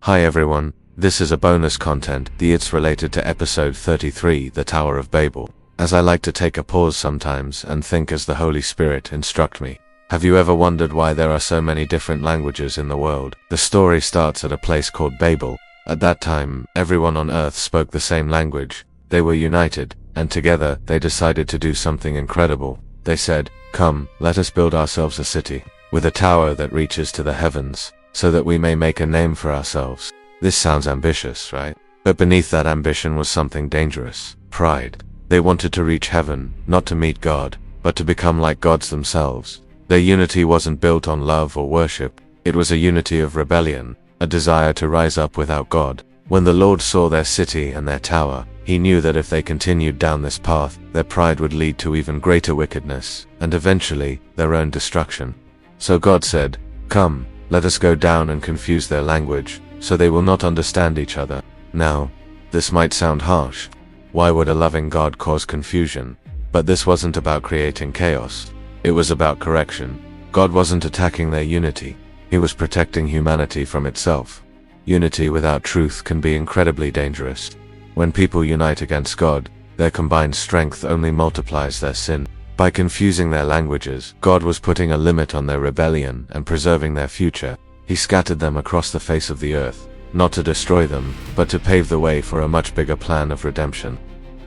Hi everyone, this is a bonus content, it's related to episode 33, the Tower of Babel, as I like to take a pause sometimes and think as the Holy Spirit instruct me. Have you ever wondered why there are so many different languages in the world? The story starts at a place called Babel. At that time, everyone on earth spoke the same language. They were united, and together they decided to do something incredible. They said, "Come, let us build ourselves a city, with a tower that reaches to the heavens, so that we may make a name for ourselves." This sounds ambitious, right? But beneath that ambition was something dangerous: pride. They wanted to reach heaven, not to meet God, but to become like gods themselves. Their unity wasn't built on love or worship. It was a unity of rebellion, a desire to rise up without God. When the Lord saw their city and their tower, he knew that if they continued down this path, their pride would lead to even greater wickedness, and eventually, their own destruction. So God said, "Come, let us go down and confuse their language, so they will not understand each other." Now, this might sound harsh. Why would a loving God cause confusion? But this wasn't about creating chaos. It was about correction. God wasn't attacking their unity. He was protecting humanity from itself. Unity without truth can be incredibly dangerous. When people unite against God, their combined strength only multiplies their sin. By confusing their languages, God was putting a limit on their rebellion and preserving their future. He scattered them across the face of the earth, not to destroy them, but to pave the way for a much bigger plan of redemption.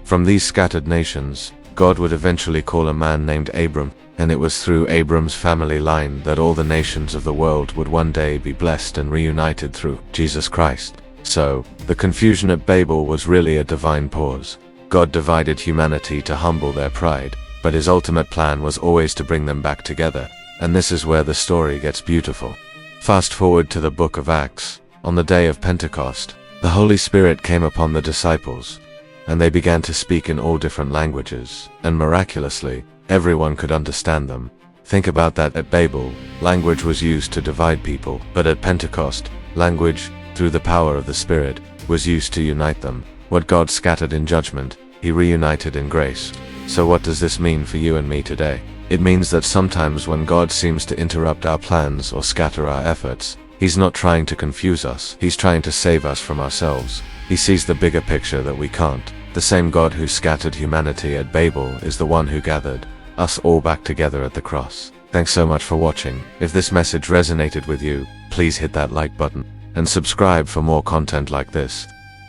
From these scattered nations, God would eventually call a man named Abram, and it was through Abram's family line that all the nations of the world would one day be blessed and reunited through Jesus Christ. So, the confusion at Babel was really a divine pause. God divided humanity to humble their pride, but his ultimate plan was always to bring them back together, and this is where the story gets beautiful. Fast forward to the book of Acts. On the day of Pentecost, the Holy Spirit came upon the disciples, and they began to speak in all different languages, and miraculously, everyone could understand them. Think about that. At Babel, language was used to divide people, but at Pentecost, language, through the power of the Spirit, was used to unite them. What God scattered in judgment, he reunited in grace. So what does this mean for you and me today? It means that sometimes when God seems to interrupt our plans or scatter our efforts, he's not trying to confuse us, he's trying to save us from ourselves. He sees the bigger picture that we can't. The same God who scattered humanity at Babel is the one who gathered us all back together at the cross. Thanks so much for watching. If this message resonated with you, please hit that like button and subscribe for more content like this.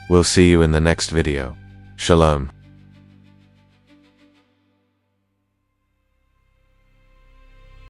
We'll see you in the next video. Shalom.